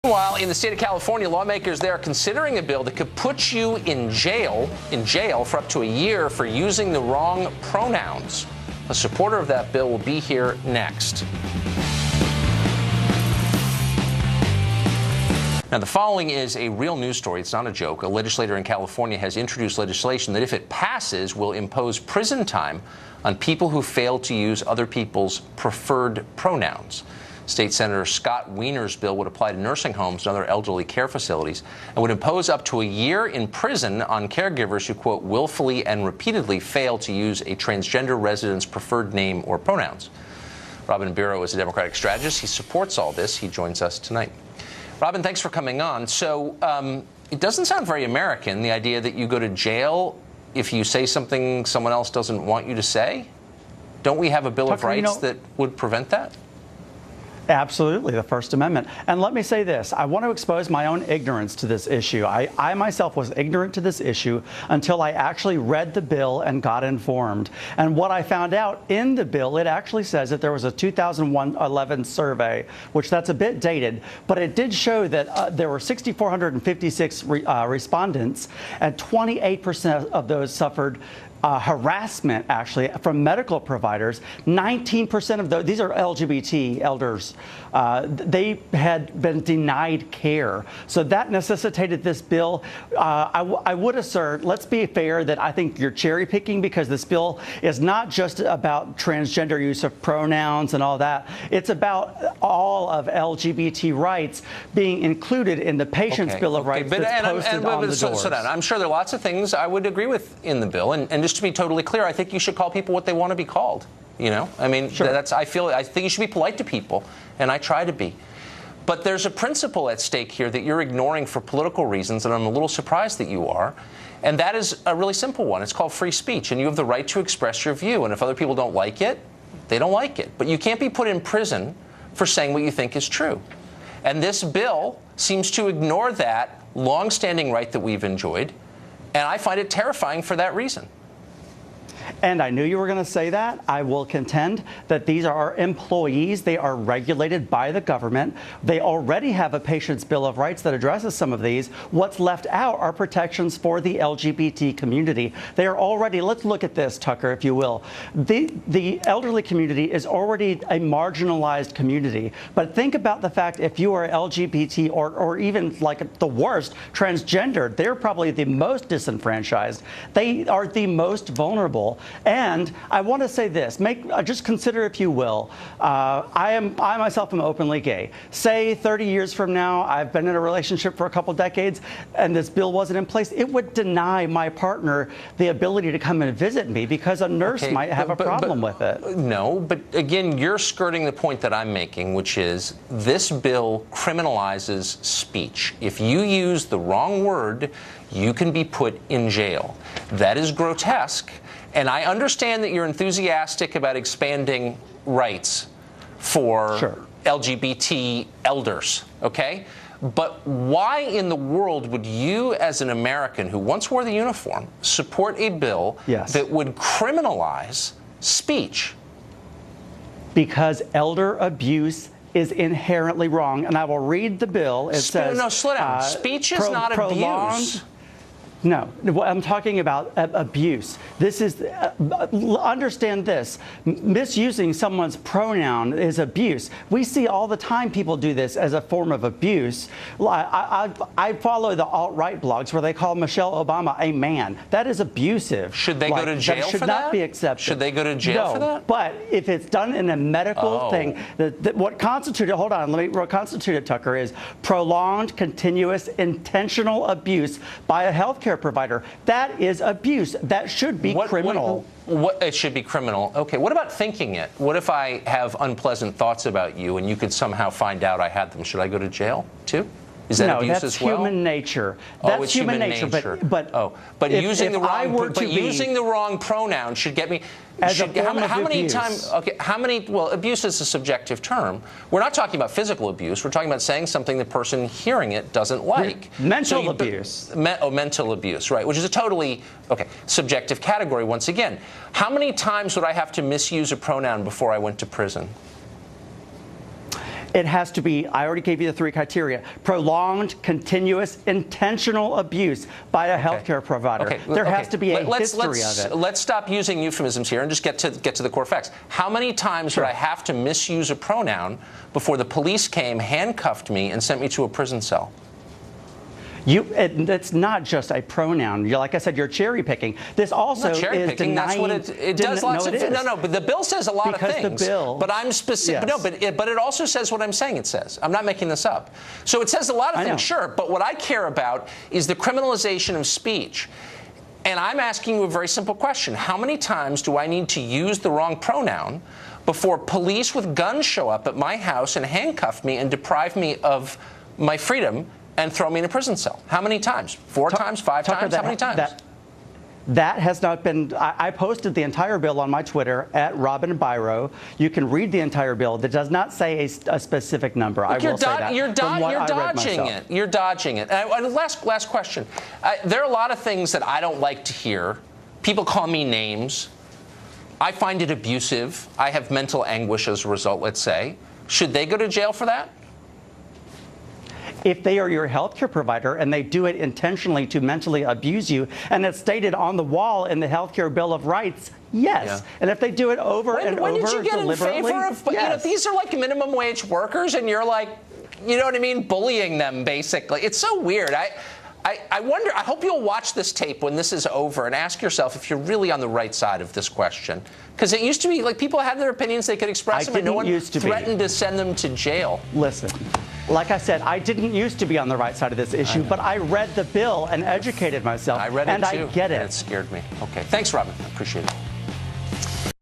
Meanwhile, in the state of California, lawmakers there are considering a bill that could put you in jail for up to a year for using the wrong pronouns. A supporter of that bill will be here next. Now, the following is a real news story. It's not a joke. A legislator in California has introduced legislation that, if it passes, will impose prison time on people who fail to use other people's preferred pronouns. State Senator Scott Wiener's bill would apply to nursing homes and other elderly care facilities and would impose up to a year in prison on caregivers who, quote, willfully and repeatedly fail to use a transgender resident's preferred name or pronouns. Robin Biro is a Democratic strategist. He supports all this. He joins us tonight. Robin, thanks for coming on. So it doesn't sound very American, the idea that you go to jail if you say something someone else doesn't want you to say. Don't we have a Bill of Rights that would prevent that? Absolutely, the First Amendment. And let me say this, I want to expose my own ignorance to this issue. I myself was ignorant to this issue until I actually read the bill and got informed. And what I found out in the bill, it actually says that there was a 2011 survey, which that's a bit dated, but it did show that there were 6,456 respondents, and 28% of those suffered harassment, actually, from medical providers. 19% of those, these are LGBT elders, they had been denied care. So that necessitated this bill. I would assert, let's be fair, that I think you're cherry picking, because this bill is not just about transgender use of pronouns and all that. It's about all of LGBT rights being included in the Patient's Bill of Rights that's posted on the doors. I'm sure there are lots of things I would agree with in the bill, and just to be totally clear, I think you should call people what they want to be called. You know, I mean, sure. I think you should be polite to people, and I try to be. But there's a principle at stake here that you're ignoring for political reasons, and I'm a little surprised that you are. And that is a really simple one. It's called free speech, and you have the right to express your view. And if other people don't like it, they don't like it. But you can't be put in prison for saying what you think is true. And this bill seems to ignore that long-standing right that we've enjoyed, and I find it terrifying for that reason. And I knew you were going to say that. I will contend that these are employees. They are regulated by the government. They already have a Patient's Bill of Rights that addresses some of these. What's left out are protections for the LGBT community. They are already, let's look at this, Tucker, if you will. The elderly community is already a marginalized community. But think about the fact, if you are LGBT or even, like the worst, transgendered, they're probably the most disenfranchised. They are the most vulnerable. And I want to say this, just consider, if you will, I myself am openly gay. Say 30 years from now, I've been in a relationship for a couple decades, and this bill wasn't in place. It would deny my partner the ability to come and visit me, because a nurse might have a problem with it. No, but again, you're skirting the point that I'm making, which is this bill criminalizes speech. If you use the wrong word, you can be put in jail. That is grotesque. And I understand that you're enthusiastic about expanding rights for LGBT elders, okay? But why in the world would you, as an American who once wore the uniform, support a bill that would criminalize speech? Because elder abuse is inherently wrong. And I will read the bill. It says... No, slow down. Speech is not abuse. No, I'm talking about abuse. This is, understand this, misusing someone's pronoun is abuse. We see all the time people do this as a form of abuse. I follow the alt-right blogs where they call Michelle Obama a man. That is abusive. Should they go to jail for that? That should not be accepted. Should they go to jail for that? But if it's done in a medical thing, what constituted, hold on, what constituted, Tucker, is prolonged, continuous, intentional abuse by a healthcare provider. That is abuse. That should be criminal. It should be criminal. Okay, what about thinking it? What if I have unpleasant thoughts about you and you could somehow find out I had them? Should I go to jail too? Is that abuse as well? No, that's human nature. That's human nature. But using the wrong pronoun should get me. How many times? Okay, how many? Well, abuse is a subjective term. We're not talking about physical abuse. We're talking about saying something the person hearing it doesn't like. Mental abuse. Mental abuse, right? Which is a totally subjective category. Once again, how many times would I have to misuse a pronoun before I went to prison? It has to be, I already gave you the 3 criteria: prolonged, continuous, intentional abuse by a healthcare provider. There has to be a history of it. Let's stop using euphemisms here and just get to the core facts. How many times would I have to misuse a pronoun before the police came, handcuffed me, and sent me to a prison cell? It's not just a pronoun. Like I said, you're cherry picking. This also is denying. That's what it does. Lots of no. But the bill says a lot of things. The bill, but I'm specific. Yes. No, but it also says what I'm saying. It says. I'm not making this up. So it says a lot of things. Sure. But what I care about is the criminalization of speech. And I'm asking you a very simple question: how many times do I need to use the wrong pronoun before police with guns show up at my house and handcuff me and deprive me of my freedom and throw me in a prison cell? How many times? 4 times? 5 times? How many times? That has not been. I posted the entire bill on my Twitter at Robin Biro. You can read the entire bill. That does not say a specific number. Look, I will say that. You're dodging it. You're dodging it. And last question. There are a lot of things that I don't like to hear. People call me names. I find it abusive. I have mental anguish as a result, let's say. Should they go to jail for that? If they are your healthcare provider and they do it intentionally to mentally abuse you, and it's stated on the wall in the Healthcare Bill of Rights, yes. Yeah. And if they do it over and over, when did you get in favor of? Yes. These are like minimum wage workers, and you're like, you know what I mean, bullying them basically. It's so weird. I wonder. I hope you'll watch this tape when this is over and ask yourself if you're really on the right side of this question. Because it used to be like people had their opinions, they could express them, and no one threatened to send them to jail. Listen. Like I said, I didn't used to be on the right side of this issue, but I read the bill and educated myself. I read it and too. I get it. And it scared me. Okay. Thanks, Robin. I appreciate it.